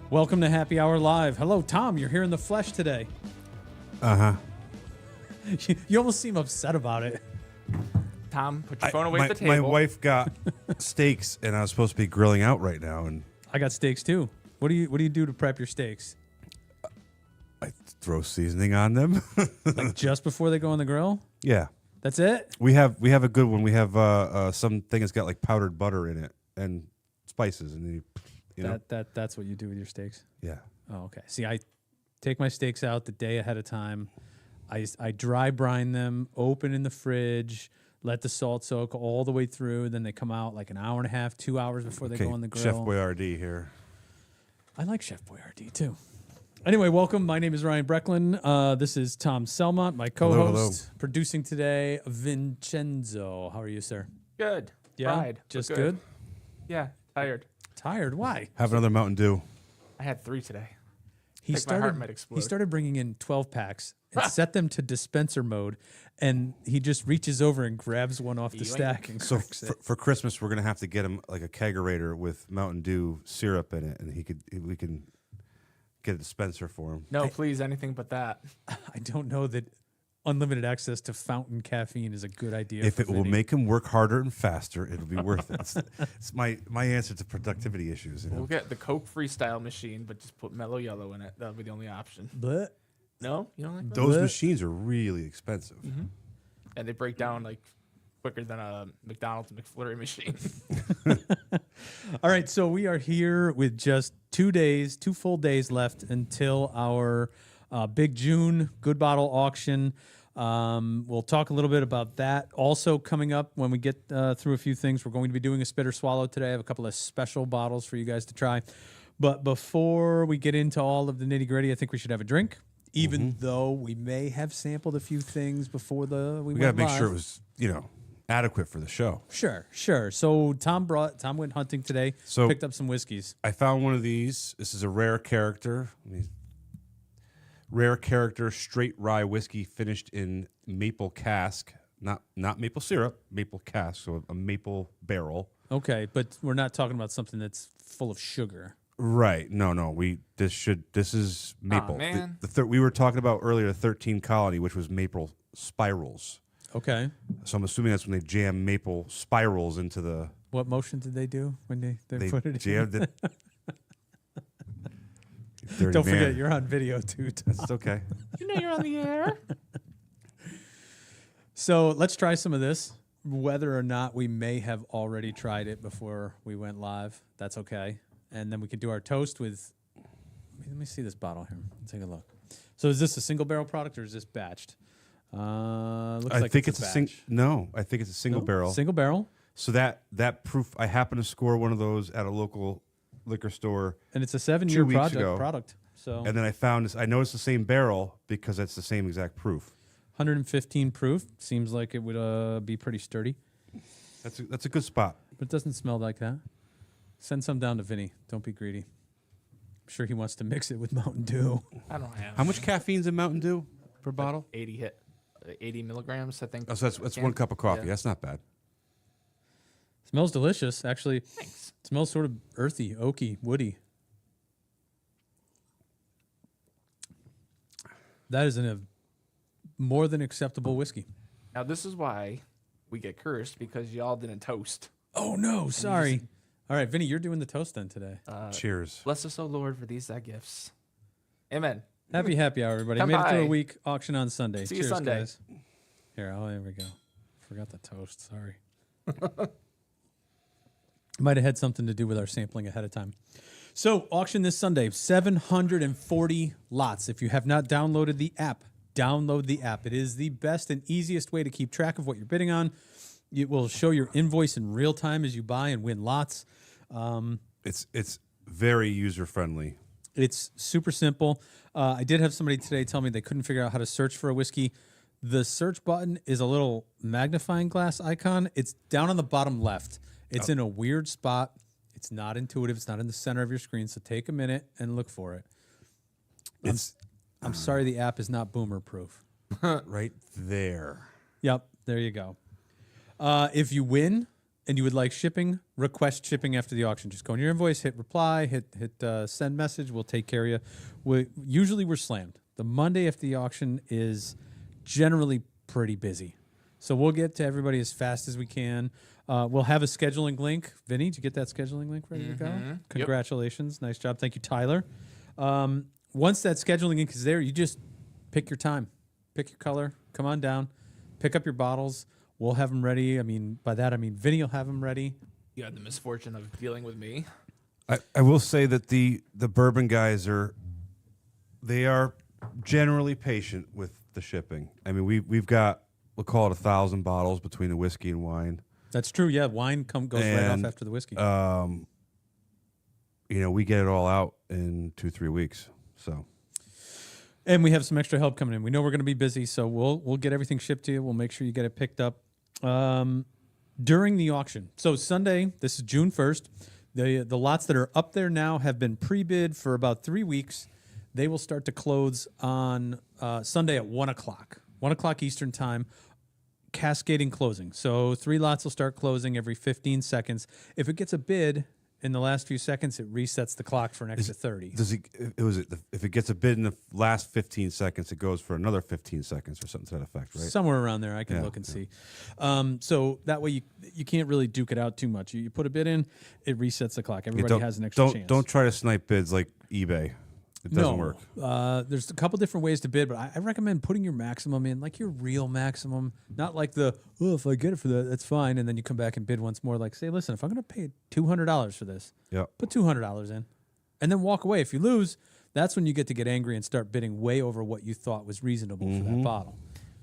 Welcome to Happy Hour Live. Hello, Tom. You're here in the flesh today. You almost seem upset about it. Tom, put your phone away from the table. My wife got steaks, and I was supposed to be grilling out right now, and I got steaks too. What do you do to prep your steaks? I throw seasoning on them. Like just before they go on the grill? Yeah, That's it? we have a good one. We have something that's got like powdered butter in it and spices, and then you know, That's what you do with your steaks. yeah. Oh, okay. See, I take my steaks out the day ahead of time. I dry brine them, open in the fridge, let the salt soak all the way through. Then they come out like an hour and a half, 2 hours before they go on the grill. Chef Boyardee here. I like Chef Boyardee too. Anyway, welcome. My name is Ryan Brecklin. This is Tom Selmont, my co-host. Hello. Producing today, Vincenzo. How are you, sir? Good. Yeah, Fried. just We're good. Yeah, tired. Tired? Why? Have another Mountain Dew. I had 3 today. He Like my heart might explode. He started bringing in 12 packs and set them to dispenser mode, and he just reaches over and grabs one off the stack and So cracks it. for Christmas, we're gonna have to get him like a kegerator with Mountain Dew syrup in it, and we can get a dispenser for him. No, please, anything but that. I don't know that unlimited access to fountain caffeine is a good idea. If for it will Vinny. make him work harder and faster, it'll be worth it. It's my answer to productivity issues. You know? We'll get the Coke Freestyle machine, but just put Mellow Yellow in it. That'll be the only option. Bleh. No? You don't like that? Those Bleh. machines are really expensive. And they break down like quicker than a McDonald's McFlurry machine. All right, so we are here with just 2 full days left until our big June Good Bottle auction. We'll talk a little bit about that. Also coming up when we get through a few things, we're going to be doing a spit or swallow today. I have a couple of special bottles for you guys to try. But before we get into all of the nitty gritty, I think we should have a drink. Even though we may have sampled a few things before we We got to went make sure it live. was adequate for the show. Sure. So Tom went hunting today. So- picked up some whiskeys. I found one of these. This is a rare character. Rare character straight rye whiskey finished in maple cask, not maple syrup, maple cask, so a maple barrel. Okay, but we're not talking about something that's full of sugar. Right. No. This is maple. man. We were talking about earlier the 13 Colony, which was maple spirals. Okay. So I'm assuming that's when they jam maple spirals into the. What motion did they do when they They put it in? jammed it. Dirty Don't man. forget, you're on video too, Tom. That's okay. You know you're on the air. So let's try some of this. Whether or not we may have already tried it before we went live, that's okay. And then we could do our toast with. Let me see this bottle here. Let's take a look. So is this a single barrel product or is this batched? Looks I like think it's it's a a single. batch. No, I think it's a single No? barrel. Single barrel, So that proof, I happened to score one of those at a local liquor store, and it's a 7-year 2 weeks project ago. product. So and then I found this. I know it's the same barrel because it's the same exact proof. 115 proof. Seems like it would be pretty sturdy, That's a good spot. but it doesn't smell like that. Send some down to Vinny. Don't be greedy. I'm sure he wants to mix it with Mountain Dew. I don't have How much caffeine's in Mountain Dew per bottle? 80 milligrams, I think. Oh, so that's Can- one cup of coffee. yeah. That's not bad. Smells delicious, actually. Thanks. It smells sort of earthy, oaky, woody. That is a more than acceptable whiskey. Now, this is why we get cursed, because y'all didn't toast. Oh no, sorry. All right, Vinny, you're doing the toast then today. Cheers. Bless us, O Lord, for these thy gifts. Amen. Happy hour, everybody. Come Made it through a by. week. Auction on Sunday. See you Cheers, Sunday. guys. Here, there we go. Forgot the toast. Sorry. Might have had something to do with our sampling ahead of time. So, auction this Sunday, 740 lots. If you have not downloaded the app, download the app. It is the best and easiest way to keep track of what you're bidding on. It will show your invoice in real time as you buy and win lots. It's very user friendly. It's super simple. I did have somebody today tell me they couldn't figure out how to search for a whiskey. The search button is a little magnifying glass icon. It's down on the bottom left. It's in a weird spot. It's not intuitive. It's not in the center of your screen. So take a minute and look for it. I'm sorry the app is not boomer proof. Right there. Yep, there you go. If you win and you would like shipping, request shipping after the auction. Just go in your invoice, hit reply, hit send message. We'll take care of you. Usually we're slammed. The Monday after the auction is generally pretty busy. So we'll get to everybody as fast as we can. We'll have a scheduling link. Vinny, did you get that scheduling link ready to go? Congratulations. Nice job. Thank you, Tyler. Once that scheduling link is there, you just pick your time. Pick your color. Come on down. Pick up your bottles. We'll have them ready. I mean, by that, I mean Vinny will have them ready. You had the misfortune of dealing with me. I will say that the bourbon guys are generally patient with the shipping. I mean, we've got, we'll call it 1,000 bottles between the whiskey and wine. That's true. Yeah, wine goes right off after the whiskey. We get it all out in 2-3 weeks. So, and we have some extra help coming in. We know we're going to be busy, so we'll get everything shipped to you. We'll make sure you get it picked up during the auction. So Sunday, this is June 1st. The lots that are up there now have been pre-bid for about 3 weeks. They will start to close on Sunday at 1 o'clock. 1 o'clock Eastern time. Cascading closing. So 3 lots will start closing every 15 seconds. If it gets a bid in the last few seconds, it resets the clock for an extra 30. If it gets a bid in the last 15 seconds, it goes for another 15 seconds or something to that effect, right? Somewhere around there, I can look and see. So that way you can't really duke it out too much. You put a bid in, it resets the clock. Everybody has an extra chance. Don't try to snipe bids like eBay. It doesn't work. There's a couple different ways to bid, but I recommend putting your maximum in, like your real maximum, not like if I get it for that, that's fine, and then you come back and bid once more. Like, say, listen, if I'm going to pay $200 for this, put $200 in, and then walk away. If you lose, that's when you get to get angry and start bidding way over what you thought was reasonable for that bottle.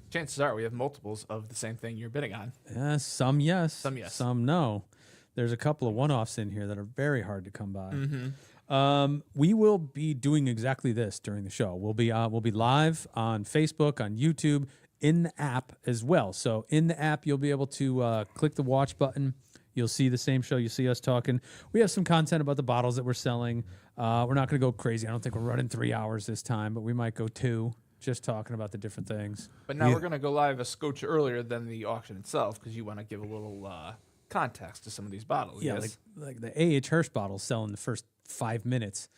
Chances are we have multiples of the same thing you're bidding on. Some yes, some no. There's a couple of one-offs in here that are very hard to come by. We will be doing exactly this during the show. We'll be live on Facebook, on YouTube, in the app as well. So in the app, you'll be able to click the watch button. You'll see the same show. You'll see us talking. We have some content about the bottles that we're selling. We're not going to go crazy. I don't think we're running 3 hours this time, but we might go 2, just talking about the different things. But now we're going to go live a scotch earlier than the auction itself because you want to give a little context to some of these bottles. Yeah, like the A.H. Hirsch bottles sell in the first 5 minutes.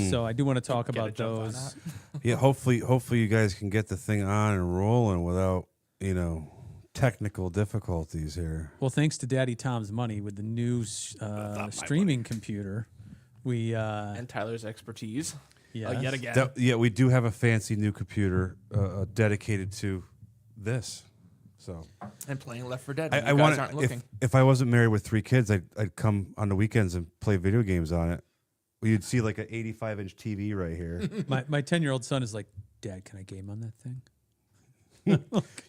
So I do want to talk about those. Yeah, hopefully you guys can get the thing on and rolling without, technical difficulties here. Well, thanks to Daddy Tom's money with the new streaming computer, we and Tyler's expertise. Yeah, yet again. We do have a fancy new computer dedicated to this. So and playing Left 4 Dead. I want if I wasn't married with 3 kids, I'd come on the weekends and play video games on it. Well, you'd see like an 85-inch TV right here. My 10-year-old son is like, Dad, can I game on that thing?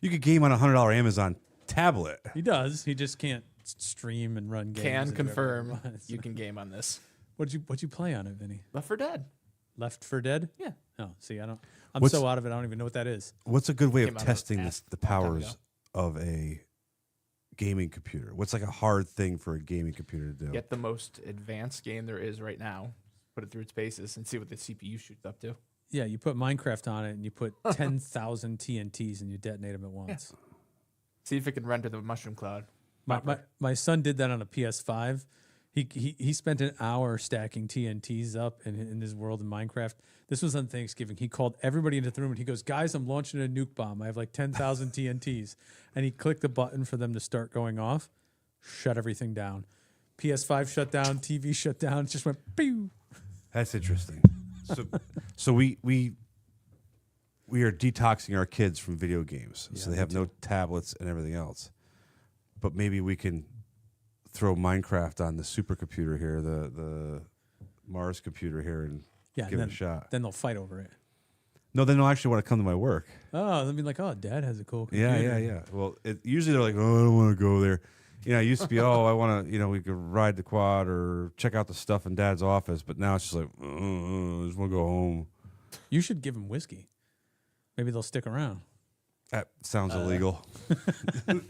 You could game on a $100 Amazon tablet. He does. He just can't stream and run games. Can confirm you can game on this. What'd you play on it, Vinny? Left 4 Dead. Left 4 Dead? Yeah. Oh, see, I'm so out of it. I don't even know what that is. What's a good way of testing the powers of a gaming computer? What's like a hard thing for a gaming computer to do? Get the most advanced game there is right now, put it through its paces, and see what the CPU shoots up to. Yeah, you put Minecraft on it, and you put 10,000 TNTs, and you detonate them at once. Yeah. See if it can render the mushroom cloud. My son did that on a PS5. He spent an hour stacking TNTs up in his world in Minecraft. This was on Thanksgiving. He called everybody into the room and he goes, "Guys, I'm launching a nuke bomb. I have like 10,000 TNTs." And he clicked the button for them to start going off. Shut everything down. PS5 shut down. TV shut down. It just went pew. That's interesting. So we are detoxing our kids from video games, so they have no tablets and everything else. But maybe we can throw Minecraft on the supercomputer here, the Mars computer here, and give it a shot. Then they'll fight over it. No, then they'll actually want to come to my work. Oh, they'll be like, "Oh, Dad has a cool computer." Yeah. Well, usually they're like, "Oh, I don't want to go there." It used to be, "Oh, I want to, we could ride the quad or check out the stuff in Dad's office." But now it's just like, I just want to go home. You should give them whiskey. Maybe they'll stick around. That sounds illegal. All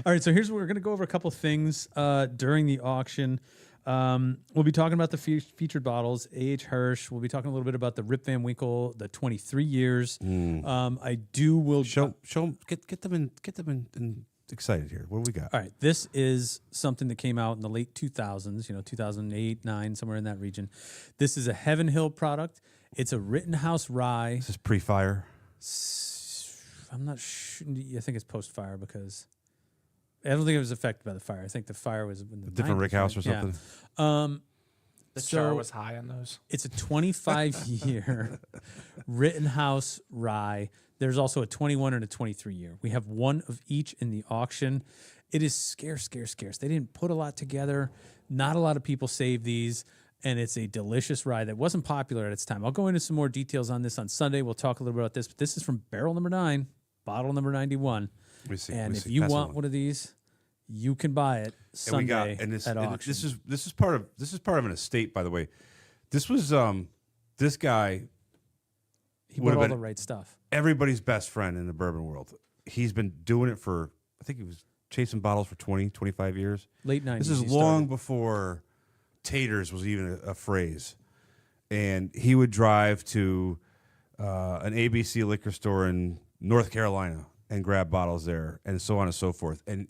right, so here's what we're going to go over a couple things during the auction. We'll be talking about the featured bottles, A.H. Hirsch. We'll be talking a little bit about the Rip Van Winkle, the 23 years. Show them, get them in excited here. What do we got? All right, this is something that came out in the late 2000s, 2008, 9, somewhere in that region. This is a Heaven Hill product. It's a Rittenhouse rye. This is pre-fire. I'm not sure. I think it's post-fire because I don't think it was affected by the fire. I think the fire was in the A different 90s, rick house right? or something. Yeah. The So- char was high on those. It's a 25-year Rittenhouse rye. There's also a 21 and a 23-year. We have one of each in the auction. It is scarce. They didn't put a lot together. Not a lot of people save these, and it's a delicious rye that wasn't popular at its time. I'll go into some more details on this on Sunday. We'll talk a little bit about this, but this is from barrel number 9, bottle number 91. Let me see. And let me if see. you Pass it want on. one of these, you can buy it And Sunday we got and this at and auction. this is part of an estate, by the way. This was this guy, he would've bought all been- the right stuff. everybody's best friend in the bourbon world. He's been doing it for, I think he was chasing bottles for 20, 25 years. Late 90s. This is he long started. before taters was even a phrase. And he would drive to an ABC liquor store in North Carolina and grab bottles there and so on and so forth. And,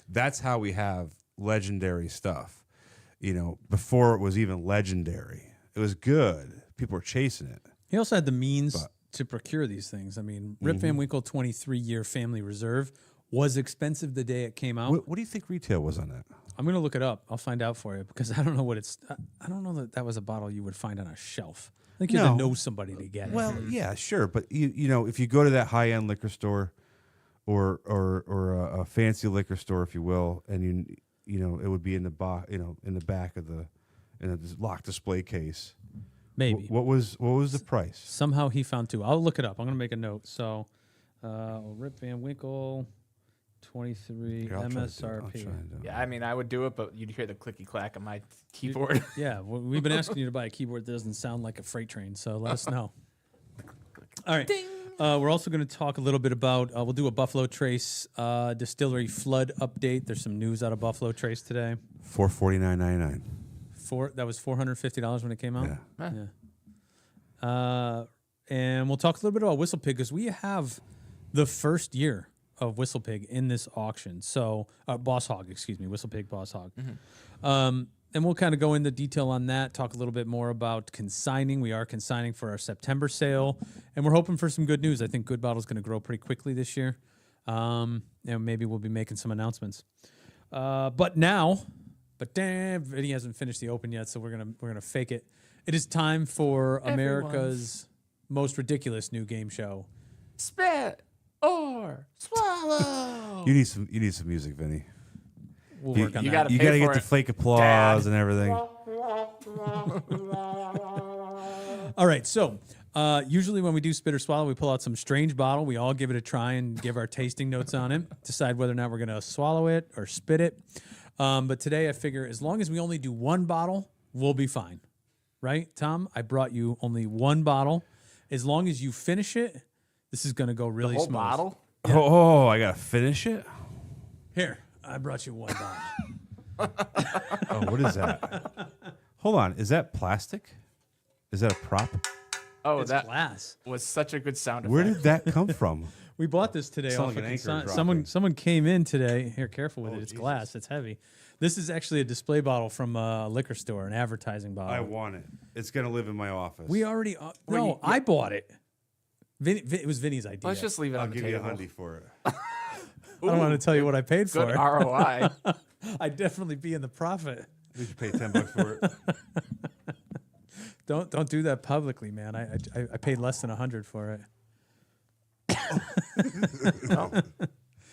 that's how we have legendary stuff. Before it was even legendary. It was good. People were chasing it. He also had the means But- to procure these things. I mean, Rip Van Winkle 23-year family reserve was expensive the day it came out. What do you think retail was on that? I'm going to look it up. I'll find out for you because I don't know what it's. I don't know that was a bottle you would find on a shelf. I think you had to No. know somebody to get it. Well, yeah, sure, but if you go to that high end liquor store, or a fancy liquor store, if you will, and it would be in the in the back of in a locked display case. Maybe. What was the price? Somehow he found two. I'll look it up. I'm going to make a note. So, Rip Van Winkle, 23 Here, I'll try to do it. I'll MSRP. try and do it. Yeah, I mean, I would do it, but you'd hear the clicky clack on my keyboard. Yeah, we've been asking you to buy a keyboard that doesn't sound like a freight train, so let us know. All right. We're also going to talk a little bit about, we'll do a Buffalo Trace distillery flood update. There's some news out of Buffalo Trace today. $449.99. That was $450 when it came out? Yeah. Yeah. And we'll talk a little bit about Whistle Pig because we have the first year of Whistle Pig in this auction. So, Boss Hog, excuse me, Whistle Pig Boss Hog. And we'll kind of go into detail on that, talk a little bit more about consigning. We are consigning for our September sale, and we're hoping for some good news. I think Good Bottle's going to grow pretty quickly this year, and maybe we'll be making some announcements. But damn, Vinnie hasn't finished the open yet, so we're gonna fake it. It is time for America's most ridiculous new game show. Spit or swallow. You need some music, Vinny. We'll You, work on you that. gotta you pay gotta for get the it, fake applause Dad. and everything. All right, so usually when we do Spit or Swallow, we pull out some strange bottle. We all give it a try and give our tasting notes on it, decide whether or not we're going to swallow it or spit it. But today I figure as long as we only do one bottle, we'll be fine. Right, Tom? I brought you only one bottle. As long as you finish it, this is going to go really Whole smooth. bottle? Oh, I gotta finish it. Here, I brought you one bottle. Oh, what is that? Hold on, is that plastic? Is that a prop? Oh, It's that glass. was such a good sound effect. Where did that come from? We bought this today. Sound Off like of an anchor consign- dropping. someone came in today. Here, careful with it. It's Jesus. glass. It's heavy. This is actually a display bottle from a liquor store, an advertising bottle. I want it. It's gonna live in my office. We already. I bought it. It was Vinny's idea. Let's just leave it I'll on the give you a table. hundy for it. I don't want to tell you what I paid for Good it. ROI. I'd definitely be in the profit. You should pay $10 for it. Don't do that publicly, man. I paid less than $100 for it.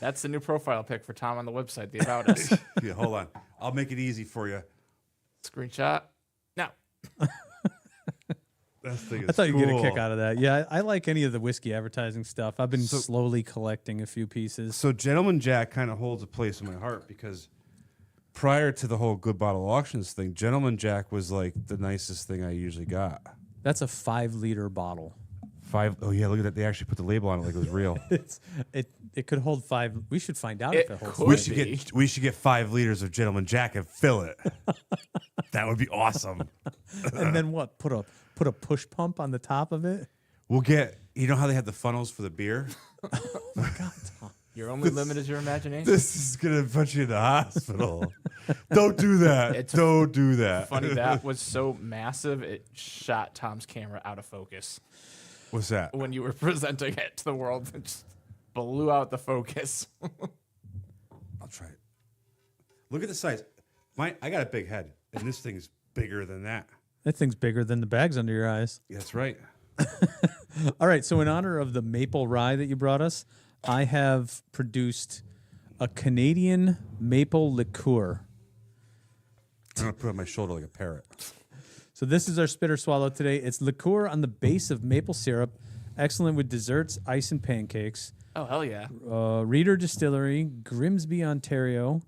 That's the new profile pic for Tom on the website, the About Us. Yeah, hold on. I'll make it easy for you. Screenshot. No. That thing is I thought you'd get a cool. kick out of that. Yeah, I like any of the whiskey advertising stuff. I've been So- slowly collecting a few pieces. So Gentleman Jack kind of holds a place in my heart because prior to the whole Good Bottle Auctions thing, Gentleman Jack was like the nicest thing I usually got. That's a 5-liter bottle. Oh yeah, look at that. They actually put the label on it like it was real. It could hold 5. We should find out It if it holds could. we 5. should get 5 liters of Gentleman Jack and fill it. That would be awesome. And then what? Put a push pump on the top of it? We'll get. You know how they have the funnels for the beer? Your only limit is your imagination. This is gonna put you in the hospital. Don't do that. Don't do that. Funny, that was so massive it shot Tom's camera out of focus What's that? when you were presenting it to the world. It just blew out the focus. I'll try it. Look at the size. I got a big head, and this thing's bigger than that. That thing's bigger than the bags under your eyes. That's right. All right, so in honor of the maple rye that you brought us, I have produced a Canadian maple liqueur. I'm gonna put it on my shoulder like a parrot. So this is our Spitter Swallow today. It's liqueur on the base of maple syrup, excellent with desserts, ice, and pancakes. Oh, hell yeah. Reader Distillery, Grimsby, Ontario.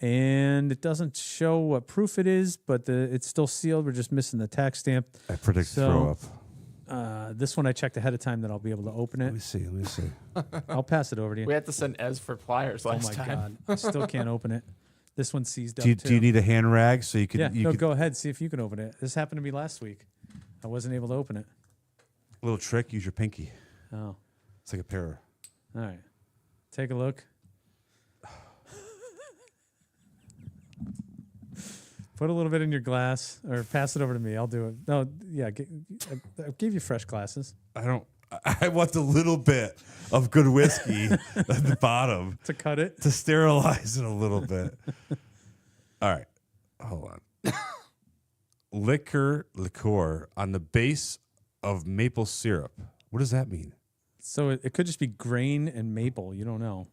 And it doesn't show what proof it is, but it's still sealed. We're just missing the tax stamp. I predict throw up. This one I checked ahead of time that I'll be able to open Let it. me see. I'll pass it over to you. We had to send Ez for pliers Oh last my time. God. I still can't open it. This one's seized up Do too. you need a hand rag so you can? Yeah, you no, could, go ahead. See if you can open it. This happened to me last week. I wasn't able to open it. little trick. Use your pinky. Oh, It's like a pear. all right. Take a look. Put a little bit in your glass, or pass it over to me. I'll do it. No, yeah, I gave you fresh glasses. I want the little bit of good whiskey at the bottom To cut it. to sterilize it a little bit. All right, hold on. Liqueur on the base of maple syrup. What does that mean? So it could just be grain and maple. You don't know.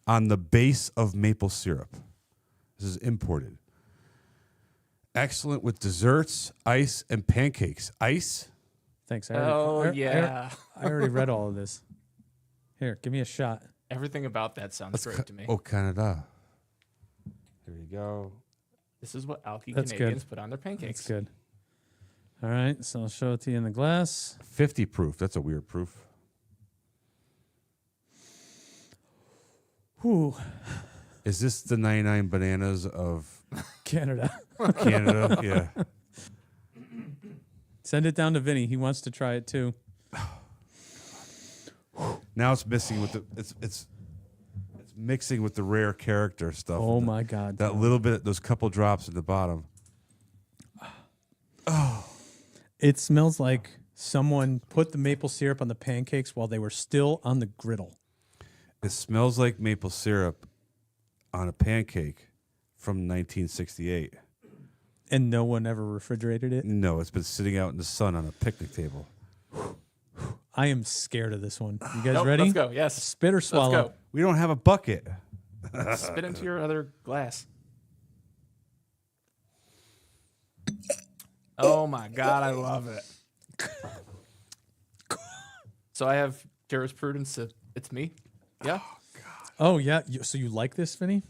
On the base of maple syrup. This is imported. Excellent with desserts, ice, and pancakes. Ice? Thanks. Oh, I yeah. already read all of this. Here, give me a shot. Everything about that sounds great to me. Oh, Canada. Here you go. This is what alky That's Canadians good. put on their pancakes. That's good. All right, so I'll show it to you in the glass. 50 proof. That's a weird proof. Whew. Is this the 99 bananas of Canada. Canada? Yeah. Send it down to Vinnie. He wants to try it too. Now it's missing with the it's mixing with the rare character stuff. Oh my God. That little bit, those couple drops at the bottom. It smells like someone put the maple syrup on the pancakes while they were still on the griddle. It smells like maple syrup on a pancake from 1968. And no one ever refrigerated it. No, it's been sitting out in the sun on a picnic table. I am scared of this one. You guys Nope, ready? let's go. Yes. Spit or swallow? Let's We don't have a bucket. go. Spit into your other glass. Oh my God, I love it. So I have jurisprudence. It's me. Yeah. Oh yeah. So you like this, Vinny?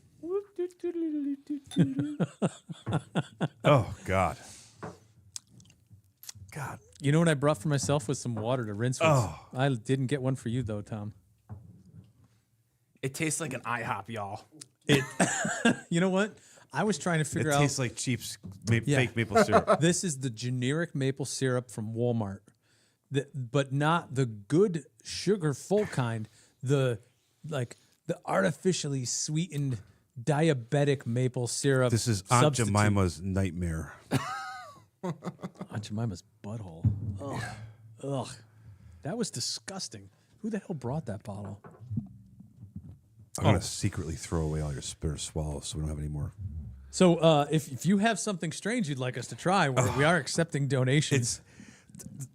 Oh God. God. You know what I brought for myself was some water to rinse with. Oh. I didn't get one for you though, Tom. It tastes like an IHOP, y'all. You know what? I was trying to It figure out. tastes like cheap Yeah. fake maple syrup. This is the generic maple syrup from Walmart, but not the good sugar full kind. The artificially sweetened diabetic maple syrup. This is Aunt substitute. Jemima's nightmare. Aunt Jemima's butthole. Ugh. Ugh. That was disgusting. Who the hell brought that bottle? I'm gonna secretly throw away all your Spitter Swallows so we don't have any more. So if you have something strange you'd like us to try, we are accepting donations.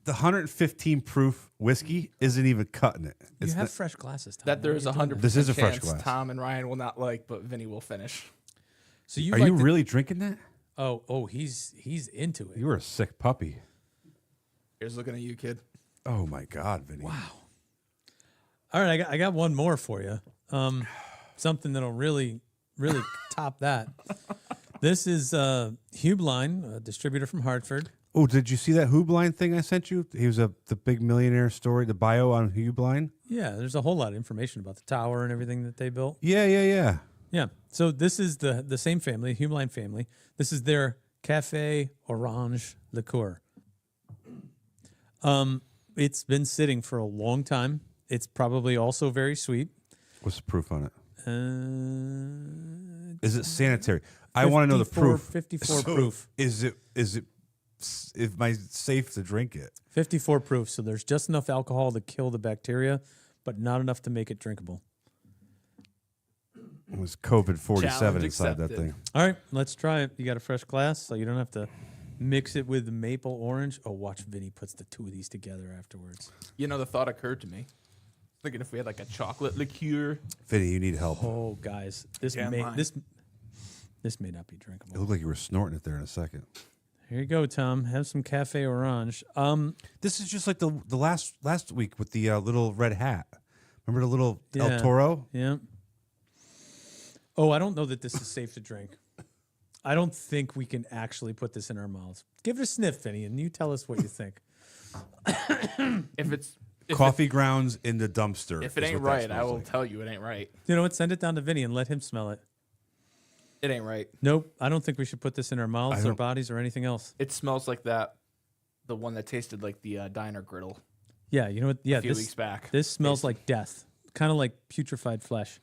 The 115 proof whiskey isn't even cutting it. You It's have not- fresh glasses, Tom. That there is 100% This is a fresh chance glass. Tom and Ryan will not like, but Vinny will finish. So you Are like you the- really drinking that? Oh, he's into it. You were a sick puppy. Here's looking at you, kid. Oh my God, Vinny. Wow. All right, I got one more for you. Something that'll really top that. This is Hubeline, a distributor from Hartford. Oh, did you see that Hubeline thing I sent you? He was the big millionaire story, the bio on Hubeline. Yeah, there's a whole lot of information about the tower and everything that they built. Yeah. Yeah. So this is the same family, Hubeline family. This is their Cafe Orange liqueur. It's been sitting for a long time. It's probably also very sweet. What's the proof on it? Uh, Is it sanitary? I want to know the 54 proof. 54 So proof. Is it am I safe to drink it? 54 proof. So there's just enough alcohol to kill the bacteria, but not enough to make it drinkable. It was COVID 47 Challenge inside that accepted. thing. All right, let's try it. You got a fresh glass, so you don't have to mix it with the maple orange. Oh, watch Vinny puts the two of these together afterwards. You know, the thought occurred to me. Thinking if we had like a chocolate liqueur. Vinny, you need help. Oh, guys, this Damn may line. this may not be It drinkable. looked like you were snorting it there in a second. Here you go, Tom. Have some cafe orange. This is just like the last week with the little red hat. Remember the little Yeah. El Toro? Yeah. Oh, I don't know that this is safe to drink. I don't think we can actually put this in our mouths. Give it a sniff, Vinny, and you tell us what you think. If Coffee grounds in the dumpster. If it is ain't what that right, I smells will like. tell you it ain't right. You know what? Send it down to Vinny and let him smell it. It ain't right. Nope. I don't think we should put this in our mouths or don't- bodies or anything else. It smells like that. The one that tasted like the diner griddle Yeah, you know what? Yeah, a few this weeks back. this smells like death. Kind of like putrefied flesh.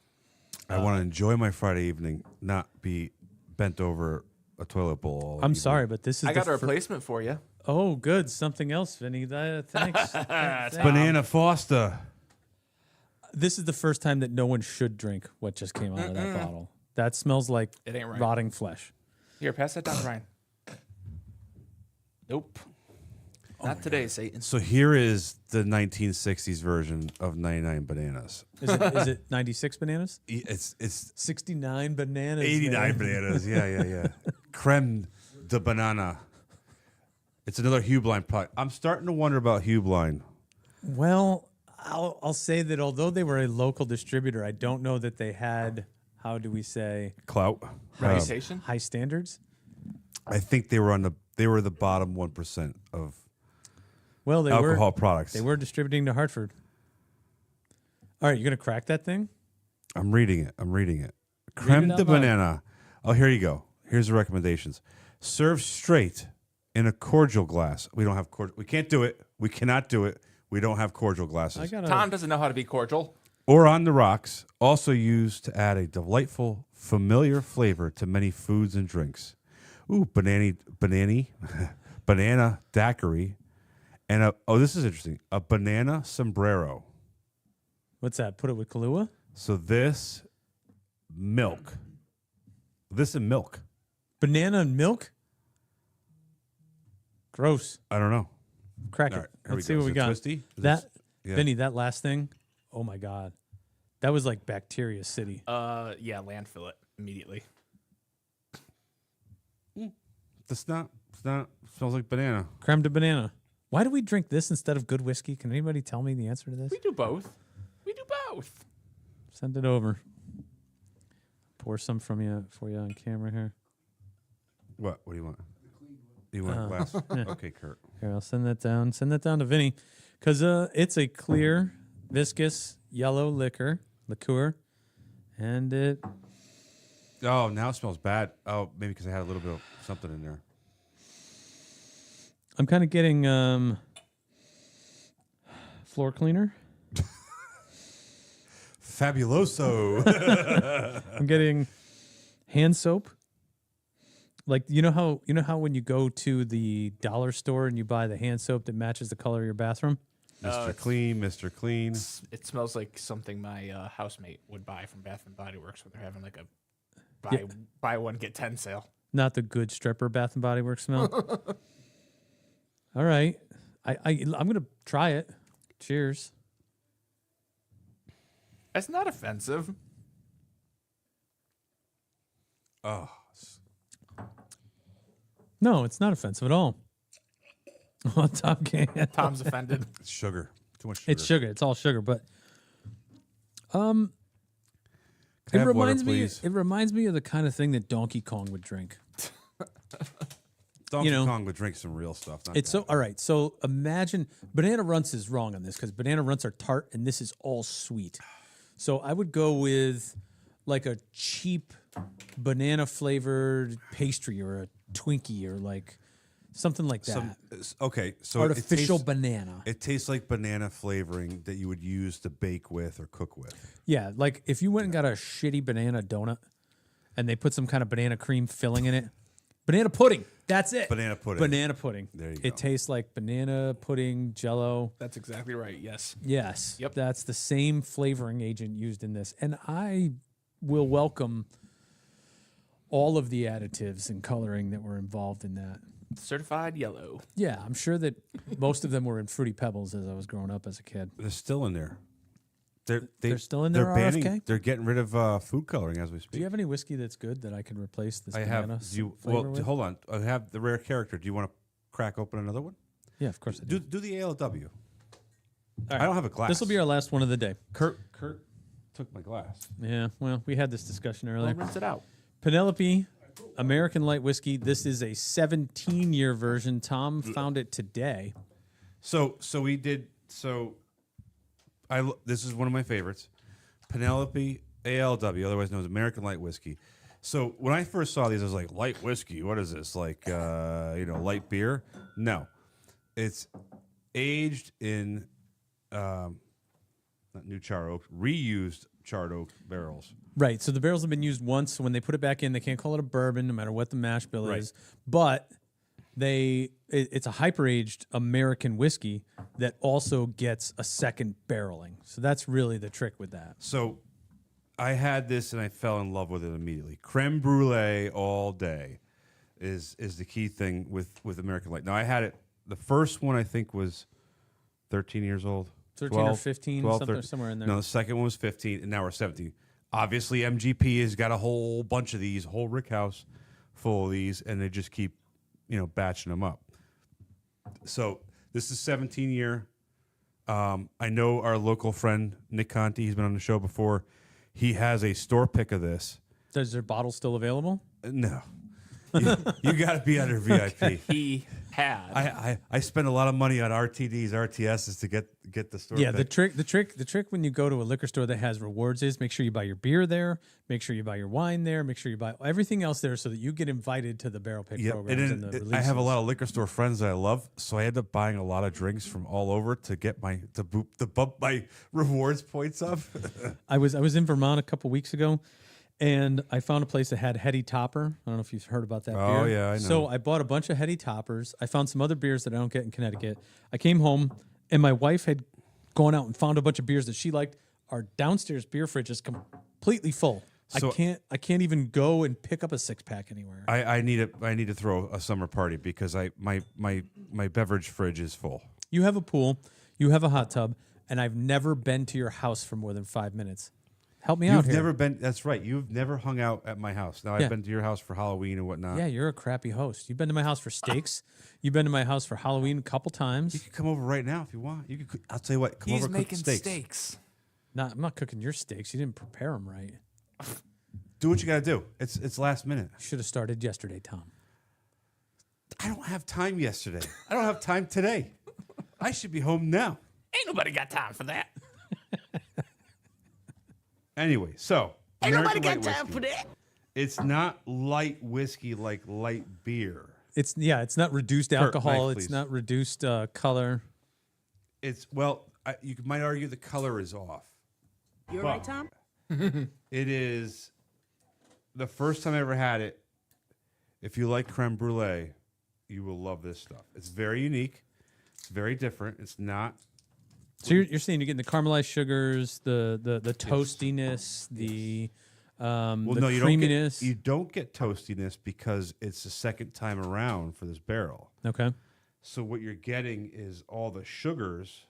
I want to enjoy my Friday evening, not be bent over a toilet bowl. all I'm evening. sorry, but this is I got a the fir- replacement for you. Oh, good. Something else, Vinny. Thanks. Thanks. Banana Foster. This is the first time that no one should drink what just came out of that bottle. That smells like It ain't right. rotting flesh. Here, pass that down, Ryan. Nope. Oh Not today, Satan. So here is the 1960s version of 99 Bananas. Is it 96 bananas? It's 69 bananas. 89 man. bananas. Yeah. Creme de banana. It's another Hubeline product. I'm starting to wonder about Hubeline. Well, I'll say that although they were a local distributor, I don't know that they had, how do we say, Clout. Reputation? high standards. I think they were the bottom 1% of Well, they alcohol were products. they were distributing to Hartford. All right, you gonna crack that thing? I'm reading it. Creme out de loud. banana. Oh, here you go. Here's the recommendations. Serve straight in a cordial glass. We don't have cordial. We can't do it. We cannot do it. We don't have cordial I glasses. got Tom doesn't know how to be cordial. Or on the rocks. Also used to add a delightful, familiar flavor to many foods and drinks. Ooh, banana daiquiri, and this is interesting. A banana sombrero. What's that? Put it with Kahlua? So this and milk. Banana and milk? Gross. I don't know. Crack All it. right, here Let's we see go. what Is we it got. twisty? Is That this- yeah. Vinny, that last thing. Oh my God. That was like bacteria city. Yeah, landfill it immediately. It's not. Smells like banana. Creme de banana. Why do we drink this instead of good whiskey? Can anybody tell me the answer to this? We do both. Send it over. Pour some for you on camera here. What? What do you want? You want a glass? Okay, Kurt. Here, I'll send that down. Send that down to Vinny, because it's a clear, viscous yellow liqueur, and it. Oh, now it smells bad. Oh, maybe because I had a little bit of something in there. I'm kind of getting floor cleaner. Fabuloso. I'm getting hand soap. Like you know how when you go to the dollar store and you buy the hand soap that matches the color of your bathroom? Mr. Clean, Mr. Clean. It smells like something my housemate would buy from Bath and Body Works when they're having like a buy one get 10 sale. Not the good stripper Bath and Body Works smell. All right, I'm gonna try it. Cheers. That's not offensive. Oh, No, it's not offensive at all. Oh, Tom can't. Tom's offended. it's sugar. Too much sugar. It's sugar. It's all sugar, but Can I it have water, reminds me. please? It reminds me of the kind of thing that Donkey Kong would drink. Donkey you know, Kong would drink some real stuff. Not It's that. so all right. So imagine banana runts is wrong on this because banana runts are tart and this is all sweet. So I would go with like a cheap banana flavored pastry or a Twinkie or like something like that. Okay, so Artificial banana. It tastes like banana flavoring that you would use to bake with or cook with. Yeah, like if you went and got a shitty banana donut and they put some kind of banana cream filling in it, banana pudding. That's it. Banana pudding. Banana pudding. There you It go. tastes like banana pudding, Jello. That's exactly right. Yes. Yes. Yep. That's the same flavoring agent used in this. And I will welcome all of the additives and coloring that were involved in that. Certified yellow. Yeah, I'm sure that most of them were in Fruity Pebbles as I was growing up as a kid. They're still in there. They're still in there, They're banning. RFK? They're getting rid of food coloring as we speak. Do you have any whiskey that's good that I can replace this I banana have. flavor Well, with? hold on. I have the rare character. Do you want to crack open another one? Yeah, of course I do. Do the ALW. All right. I don't have a glass. This will be our last one of the day. Kurt took my glass. Yeah, well, we had this discussion Well, earlier. rinse it out. Penelope, American Light Whiskey. This is a 17-year version. Tom found it today. So we did. So this is one of my favorites. Penelope ALW, otherwise known as American Light Whiskey. So when I first saw these, I was like, light whiskey. What is this? Like, light beer? No, it's aged in not new charred oak, reused charred oak barrels. Right. So the barrels have been used once. So when they put it back in, they can't call it a bourbon, no matter what the mash bill Right. is. But it's a hyper-aged American whiskey that also gets a second barreling. So that's really the trick with that. So I had this and I fell in love with it immediately. Creme brulee all day is the key thing with American Light. Now I had it. The first one I think was 13 years old. 13 or 15, 12, something 13. somewhere in there. No, the second one was 15, and now we're 17. Obviously, MGP has got a whole bunch of these, whole rick house full of these, and they just keep, batching them up. So this is 17 year. I know our local friend Nick Conti. He's been on the show before. He has a store pick of this. Is their bottle still available? No, you got to be under VIP. He had. I spend a lot of money on RTDs, RTSs to get the store. Yeah, pick. the trick when you go to a liquor store that has rewards is make sure you buy your beer there, make sure you buy your wine there, make sure you buy everything else there so that you get invited to the barrel pick Yep. programs and And the I releases. have a lot of liquor store friends that I love, so I end up buying a lot of drinks from all over to get to bump my rewards points up. I was in Vermont a couple weeks ago, and I found a place that had Heady Topper. I don't know if you've heard about that Oh, beer. yeah, I know. So I bought a bunch of Heady Toppers. I found some other beers that I don't get in Connecticut. I came home, and my wife had gone out and found a bunch of beers that she liked. Our downstairs beer fridge is completely full. So- I can't even go and pick up a 6-pack anywhere. I need to throw a summer party because my beverage fridge is full. You have a pool, you have a hot tub, and I've never been to your house for more than 5 minutes. Help me out You've here. never been. That's right. You've never hung out at my house. Now Yeah. I've been to your house for Halloween and whatnot. Yeah, you're a crappy host. You've been to my house for steaks. You've been to my house for Halloween a couple You times. can come over right now if you want. You can. I'll tell you what. Come He's over, making cook steaks. steaks. I'm not cooking your steaks. You didn't prepare them right. Do what you got to do. It's last minute. Should have started yesterday, Tom. I don't have time yesterday. I don't have time today. I should be home now. Ain't nobody got time for that. Anyway, so Ain't American nobody light got time whiskey. for that. It's not light whiskey like light beer. It's not reduced alcohol. Mike, It's please. not reduced color. You might argue the color is off. You're right, Tom? It is the first time I ever had it. If you like creme brulee, you will love this stuff. It's very unique. It's very different. It's not. So you're saying you're getting the caramelized sugars, the toastiness, the Well, the no, you creaminess. don't get toastiness because it's the second time around for this barrel. Okay. So what you're getting is all the sugars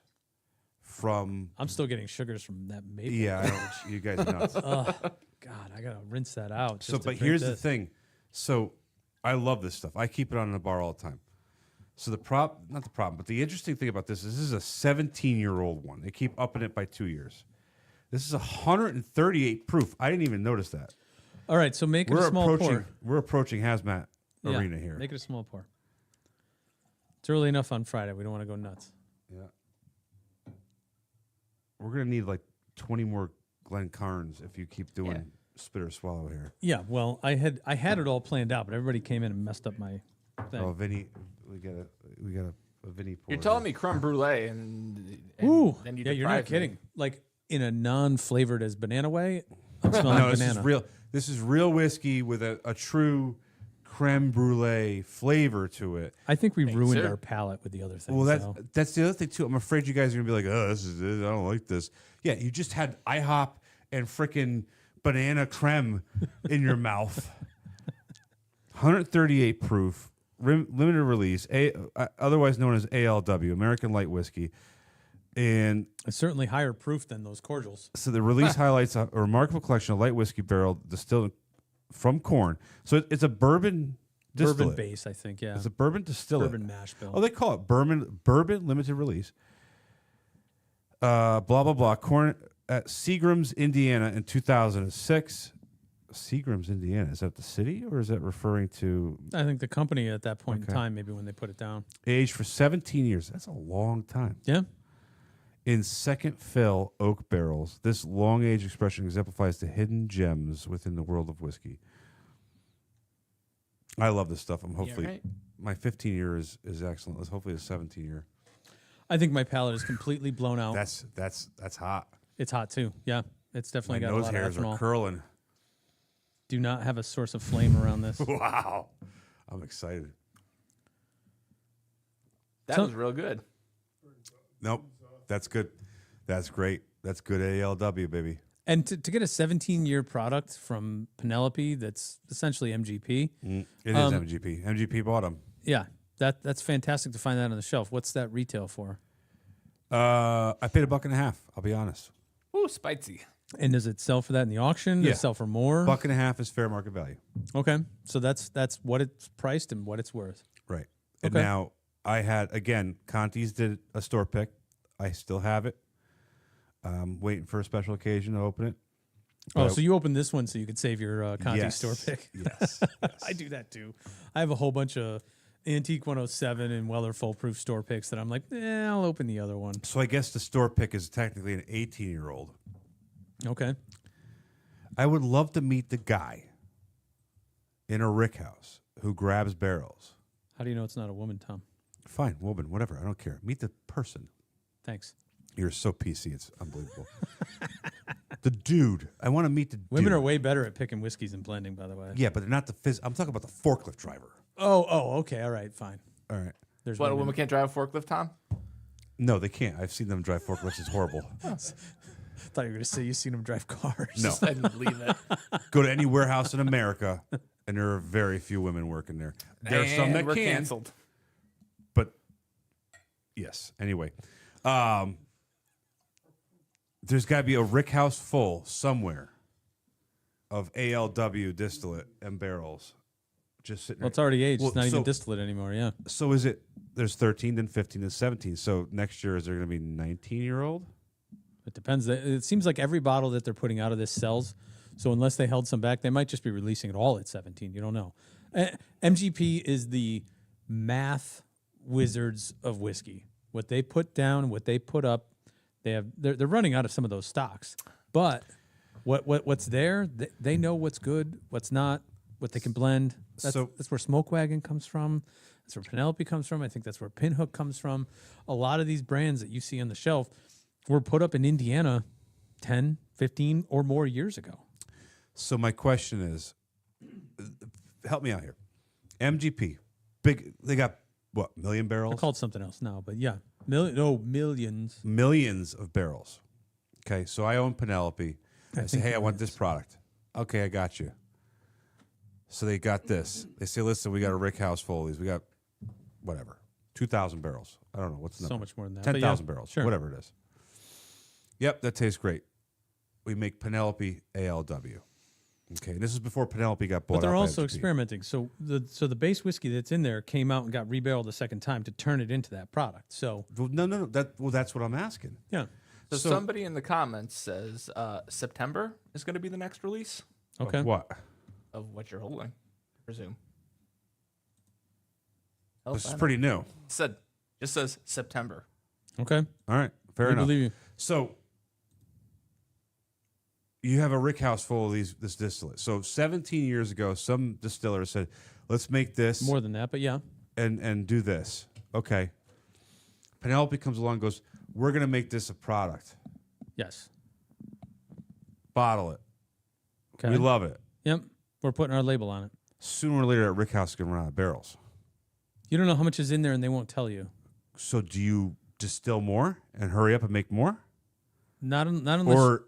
from. I'm still getting sugars from that maple. Yeah, I don't, you guys are nuts. Oh, God, I gotta rinse that out. So, just to but drink here's the this. thing. So, I love this stuff. I keep it on in the bar all the time. So not the problem, but the interesting thing about this is a 17-year-old one. They keep upping it by 2 years. This is 138 proof. I didn't even notice that. All right, so make it a small pour. We're approaching hazmat Yeah, arena here. Make it a small pour. It's early enough on Friday. We don't want to go nuts. Yeah. We're gonna need like 20 more Glen Carnes if you keep doing spit or swallow here. Yeah, well, I had it all planned out, but everybody came in and messed up my thing. Oh, Vinnie We got a Vinnie pour. You're telling me creme brulee, and Ooh, then you yeah, you're not deprive me. kidding. Like in a non-flavored as banana way, I'm smelling No, this banana. is real. This is real whiskey with a true creme brulee flavor to it. I think we ruined sir. our palate with the other things. Well, that's the other thing too. I'm afraid you guys are gonna be like, oh, this is it. I don't like this. Yeah, you just had IHOP and frickin' banana creme in your mouth. 138 proof, limited release, otherwise known as ALW, American Light Whiskey. And It's certainly higher proof than those cordials. so the release highlights a remarkable collection of light whiskey barrel distilled from corn. So it's a bourbon distillate. Bourbon base, I think. Yeah, It's a bourbon distillate. bourbon mash bill. Oh, they call it bourbon limited release. Blah blah blah. Corn at Seagram's, Indiana, in 2006. Seagram's, Indiana. Is that the city, or is that referring to I think the company at that point in time, maybe when they put it down. aged for 17 years? That's a long time. Yeah. In second fill oak barrels, this long age expression exemplifies the hidden gems within the world of whiskey. I love this stuff. I'm hopefully right. my 15 year is excellent. Let's hopefully a 17 year. I think my palate is completely blown out. That's hot. It's hot too. Yeah, it's My definitely got a nose lot hairs of are ethanol. curling. Do not have a source of flame around this. Wow, I'm excited. That So- was real good. Nope, that's good. That's great. That's good ALW, baby. And to get a 17-year product from Penelope that's essentially MGP, It is MGP. MGP bought them. yeah, that's fantastic to find that on the shelf. What's that retail for? I paid $1.50. I'll be honest. Ooh, spicy. And does it sell for that in the auction? Does Yeah. it sell for more? $1.50 is fair market value. Okay, so that's what it's priced and what it's worth. Right. And Okay. now I had, again, Conti's did a store pick. I still have it. Waiting for a special occasion to open it. Oh, But so you opened this one so you could save your Conti yes, store pick. Yes. I do that too. I have a whole bunch of Antique 107 and Weller Full Proof store picks that I'm like, I'll open the other one. So I guess the store pick is technically an 18-year-old. Okay. I would love to meet the guy in a rick house who grabs barrels. How do you know it's not a woman, Tom? Fine, woman, whatever. I don't care. Meet the person. Thanks. You're so PC. It's unbelievable. The dude. I want to meet the Women dude. are way better at picking whiskeys and blending, by the way. Yeah, but they're not the I'm talking about the forklift driver. Oh, okay. All right, fine. All right. There's What, a women. woman can't drive a forklift, Tom? No, they can't. I've seen them drive forklifts. It's horrible. Thought you were going to say you've seen them drive cars. No. I didn't believe it. Go to any warehouse in America, and there are very few women working there. There are some And that we're can, canceled. but yes. Anyway, there's got to be a rick house full somewhere of ALW distillate and barrels just sitting Well, there. it's already aged. Well, it's not even so- distillate anymore, yeah. So is it? There's 13, then 15, then 17. So next year is there going to be 19-year-old? It depends. It seems like every bottle that they're putting out of this sells. So unless they held some back, they might just be releasing it all at 17. You don't know. MGP is the math wizards of whiskey. What they put down, what they put up, they're running out of some of those stocks. But what's there, they know what's good, what's not, what they can blend. That's where Smoke Wagon comes from. That's where Penelope comes from. I think that's where Pinhook comes from. A lot of these brands that you see on the shelf were put up in Indiana 10, 15 or more years ago. So my question is, help me out here. MGP, big. They got what, million They're barrels? called something else now, but yeah, millions. Millions of barrels. Okay, so I own Penelope. I say, hey, I want this product. Okay, I got you. So they got this. They say, listen, we got a rick house full of these. We got whatever, 2,000 barrels. I don't know what's the So number. much more than that. but 10,000 yeah, barrels, sure. whatever it is. Yep, that tastes great. We make Penelope ALW. Okay, this is before Penelope got bought But they're out by also MGP. experimenting. So the base whiskey that's in there came out and got rebarreled a second time to turn it into that product. So Well, no. That's what I'm asking. yeah, So, So- somebody in the comments says September is going to be the next release okay. Of what? of what you're holding, I presume. This is pretty new. Just says September. Okay. All right, fair We enough. believe you. So you have a rick house full of this distillate. So 17 years ago, some distiller said, "Let's make this." More than that, but yeah. and do this. Okay. Penelope comes along and goes, we're going to make this a product. Yes. Bottle it. Okay. We love it. Yep. We're putting our label on it. Sooner or later, that rick house is going to run out of barrels. You don't know how much is in there, and they won't tell you. So do you distill more and hurry up and make more? Not unless. Or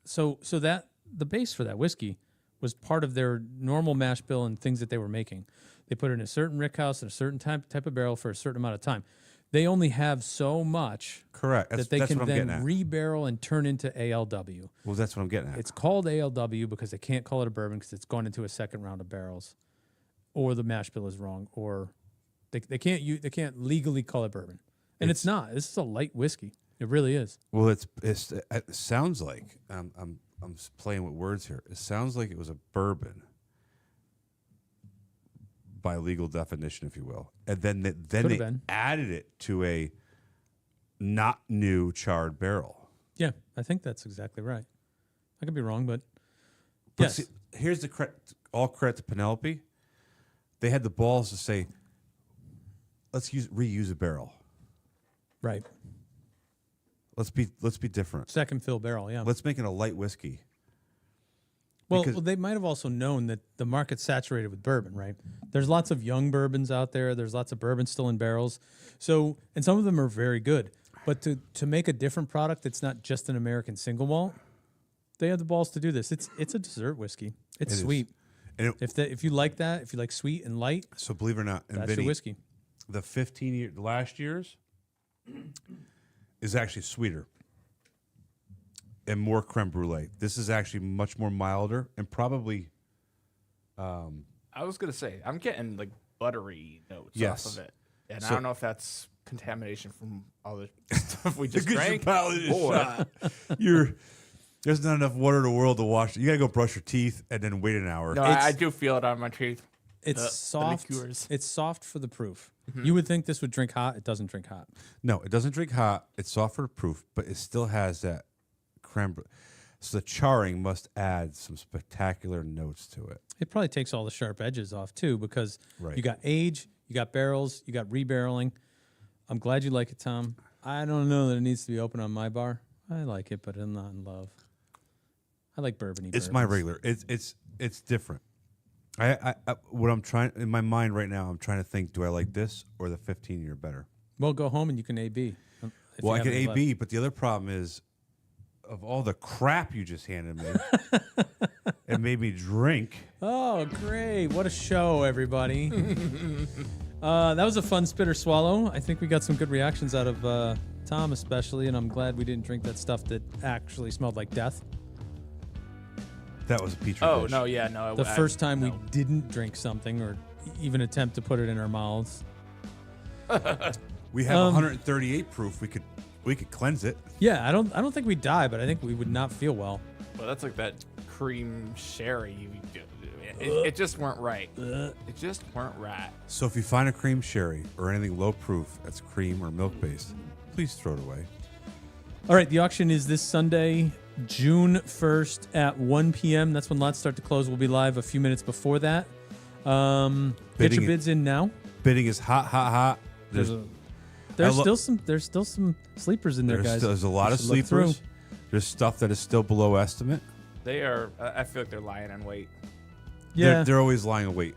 So that the base for that whiskey was part of their normal mash bill and things that they were making. They put it in a certain rick house in a certain type of barrel for a certain amount of time. They only have so much correct. that they can what I'm then getting at. rebarrel and turn into ALW. Well, that's what I'm getting at. It's called ALW because they can't call it a bourbon because it's gone into a second round of barrels, or the mash bill is wrong, or they can't legally call it bourbon, and it's not. This is a light whiskey. It really is. Well, it sounds like I'm playing with words here. It sounds like it was a bourbon by legal definition, if you will, and then they added it to a not new charred barrel. Yeah, I think that's exactly right. I could be wrong, but But yes. see, here's the all credit to Penelope. They had the balls to say, let's reuse a barrel. Right. Let's be different. Second fill barrel, yeah. Let's make it a light whiskey. Well, because- they might have also known that the market's saturated with bourbon, right? There's lots of young bourbons out there. There's lots of bourbon still in barrels. So, and some of them are very good. But to make a different product that's not just an American single malt, they have the balls to do this. It's a dessert whiskey. It's It is. sweet. And If you like that, if you like sweet and light, so believe it or not, and that's Vinnie, your whiskey. the 15 last year's is actually sweeter and more creme brulee. This is actually much more milder and probably I was gonna say I'm getting like buttery notes Yes. off of it, and So- I don't know if that's contamination from all the stuff we just because your drank. palate is or- shot. There's not enough water in the world to wash. You gotta go brush your teeth and then wait an hour. No, I do feel it on my teeth. It's the soft. liqueurs. It's soft for the proof. Mm-hmm. You would think this would drink hot. It doesn't drink hot. No, it doesn't drink hot. It's soft for proof, but it still has that creme brulee. So the charring must add some spectacular notes to it. It probably takes all the sharp edges off too, because Right. you got age, you got barrels, you got rebarreling. I'm glad you like it, Tom. I don't know that it needs to be open on my bar. I like it, but I'm not in love. I like bourbony. It's my bourbons. regular. It's different. I what I'm trying in my mind right now. I'm trying to think: do I like this or the 15-year better? Well, go home and you can AB. if Well, you I can have any AB, but the other problem is, of all the crap you just handed me, it made me drink. left. Oh, great! What a show, everybody. That was a fun spitter swallow. I think we got some good reactions out of Tom, especially, and I'm glad we didn't drink that stuff that actually smelled like death. That was a petri Oh dish. no, yeah, no. The first time we no. didn't drink something or even attempt to put it in our mouths. We have 138 proof. We could cleanse it. Yeah, I don't think we'd die, but I think we would not feel well. Well, that's like that cream sherry. It just weren't right. It just weren't right. So if you find a cream sherry or anything low proof that's cream or milk based, please throw it away. All right, the auction is this Sunday, June 1st at 1 p.m. That's when lots start to close. We'll be live a few minutes before that. Get Bidding your bids in now. Bidding is hot, hot, hot. There's still some sleepers in there, guys. There's a lot You of should look through. sleepers. There's stuff that is still below estimate. They are. I feel like they're lying in wait. Yeah, They're always lying in wait.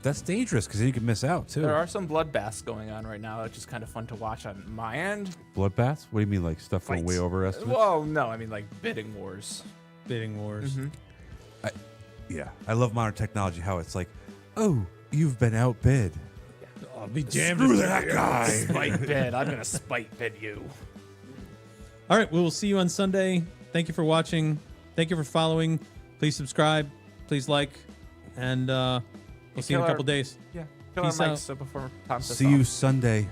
That's dangerous because then you can miss out too. There are some bloodbaths going on right now. It's just kind of fun to watch on my end. Bloodbaths? What do you mean, like stuff going Fights. way over estimate? Well, no, I mean like bidding wars. bidding wars. Yeah, I love modern technology. How it's like, oh, you've been outbid. I'll be damned. Screw that guy. Spite bid. I'm gonna spite bid you. All right, we will see you on Sunday. Thank you for watching. Thank you for following. Please subscribe. Please like. And we'll see you in a couple days. Yeah. Kill our Peace out. mics before Tom says See you Sunday.